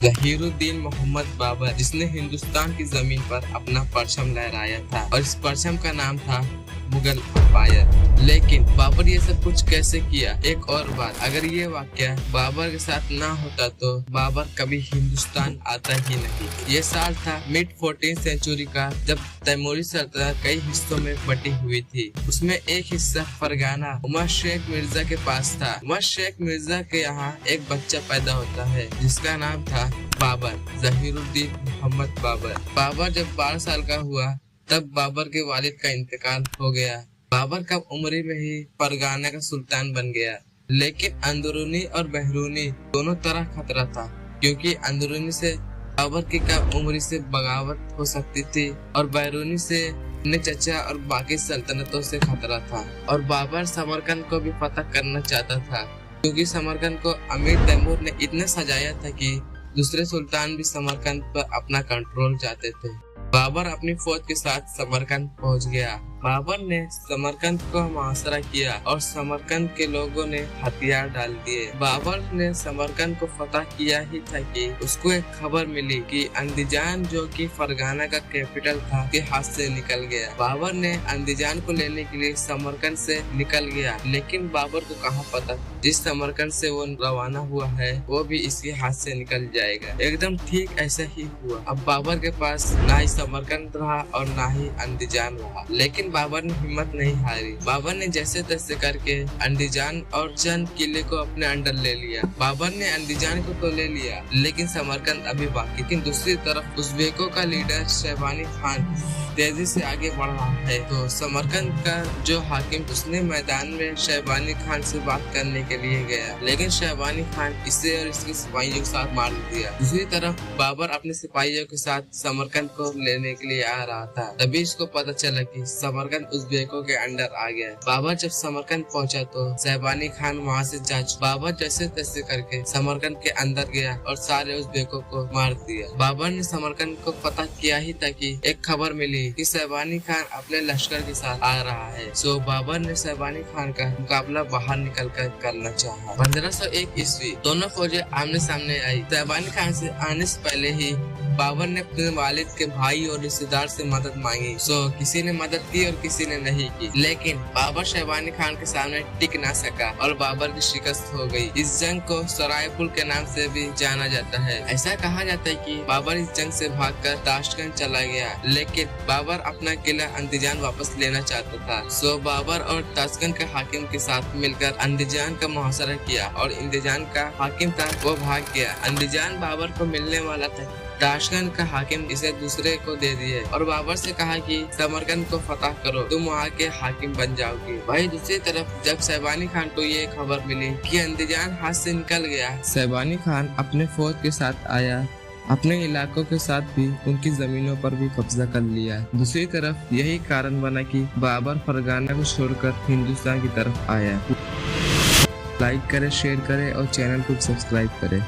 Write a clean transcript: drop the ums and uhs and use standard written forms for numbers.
जहीरुद्दीन मोहम्मद बाबर, जिसने हिंदुस्तान की जमीन पर अपना परचम लहराया था और इस परचम का नाम था मुगल अम्पायर। लेकिन बाबर ये सब कुछ कैसे किया? एक और बात, अगर ये वाकया बाबर के साथ ना होता तो बाबर कभी हिंदुस्तान आता ही नहीं। ये साल था मिड 14th सेंचुरी का, जब तैमूरी सल्तनत कई हिस्सों में बटी हुई थी। उसमें एक हिस्सा फरगाना उमर शेख मिर्जा के पास था। उमर शेख मिर्जा के यहाँ एक बच्चा पैदा होता है जिसका नाम था बाबर, जहीरुद्दीन मोहम्मद बाबर। बाबर जब 12 साल का हुआ तब बाबर के वालिद का इंतकाल हो गया। बाबर कम उम्र में ही फरगाना का सुल्तान बन गया, लेकिन अंदरूनी और बहरूनी दोनों तरह खतरा था, क्योंकि अंदरूनी से बाबर की कम उम्र से बगावत हो सकती थी और बैरूनी से अपने चचा और बाकी सल्तनतों से खतरा था। और बाबर समरकंद को भी फतह करना चाहता था, क्योंकि समरकंद को अमीर तैमूर ने इतना सजाया था कि दूसरे सुल्तान भी समरकंद पर अपना कंट्रोल चाहते थे। बाबर अपनी फौज के साथ समरकंद पहुंच गया। बाबर ने समरकंद को मुहासरा किया और समरकंद के लोगों ने हथियार डाल दिए। बाबर ने समरकंद को फतह किया ही था कि उसको एक खबर मिली कि अंदीजान, जो कि फरगाना का कैपिटल था, के हाथ से निकल गया। बाबर ने अंदीजान को लेने के लिए समरकंद से निकल गया, लेकिन बाबर को कहाँ पता जिस समरकंद से वो रवाना हुआ है वो भी इसके हाथ से निकल जाएगा। एकदम ठीक ऐसा ही हुआ। अब बाबर के पास ना ही समरकंद रहा और ना ही अंदीजान रहा, लेकिन बाबर ने हिम्मत नहीं हारी। बाबर ने जैसे तैसे करके अंदीजान और चंद किले को अपने अंडर ले लिया। बाबर ने अंदीजान को तो ले लिया, लेकिन समरकंद अभी बाकी। लेकिन दूसरी तरफ उज़्बेकों का लीडर शैबानी खान तेजी से आगे बढ़ रहा है, तो समरकंद का जो हाकिम, उसने मैदान में शैबानी खान से बात करने के लिए गया, लेकिन शैबानी खान इसे और इसके सिपाहियों के साथ मार दिया। दूसरी तरफ बाबर अपने सिपाहियों के साथ समरकंद को लेने के लिए आ रहा था। तभी इसको पता चला कि समरकंद उज़्बेकों के अंडर आ गया। बाबर जब समरकंद पहुंचा तो शैबानी खान वहां से बाबर जैसे तैसे करके समरकंद के अंदर गया और सारे उज़्बेकों को मार दिया। बाबर ने समरकंद को पता किया ही था कि एक खबर मिली कि शैबानी खान अपने लश्कर के साथ आ रहा है। सो बाबर ने शैबानी खान का मुकाबला बाहर निकल कर करना चाहा। 1501 ईस्वी दोनों फौजें आमने सामने आई। शैबानी खान से आने से पहले ही बाबर ने अपने वालिद के भाई और रिश्तेदार से मदद मांगी। सो किसी ने मदद की और किसी ने नहीं की, लेकिन बाबर शैबानी खान के सामने टिक ना सका और बाबर की शिकस्त हो गई। इस जंग को सरायपुर के नाम से भी जाना जाता है। ऐसा कहा जाता है कि बाबर इस जंग से भागकर ताशकंद चला गया, लेकिन बाबर अपना किला अंदीजान वापस लेना चाहता था। सो बाबर और ताशकंद के हाकिम के साथ मिलकर अंदीजान का मुहासरा किया और अंदीजान का हाकिम था वो भाग गया। अंदीजान बाबर को मिलने वाला था, ताशकंद का हाकिम इसे दूसरे को दे दिए और बाबर से कहा कि समरकंद को फतह करो, तुम वहाँ के हाकिम बन जाओगे। वहीं दूसरी तरफ जब शैबानी खान को ये खबर मिली कि अंदीजान हाथ से निकल गया, शैबानी खान अपने फौज के साथ आया, अपने इलाकों के साथ भी उनकी जमीनों पर भी कब्जा कर लिया। दूसरी तरफ यही कारण बना कि बाबर फरगाना को छोड़कर हिंदुस्तान की तरफ आया। लाइक करें, शेयर करें और चैनल को सब्सक्राइब करें।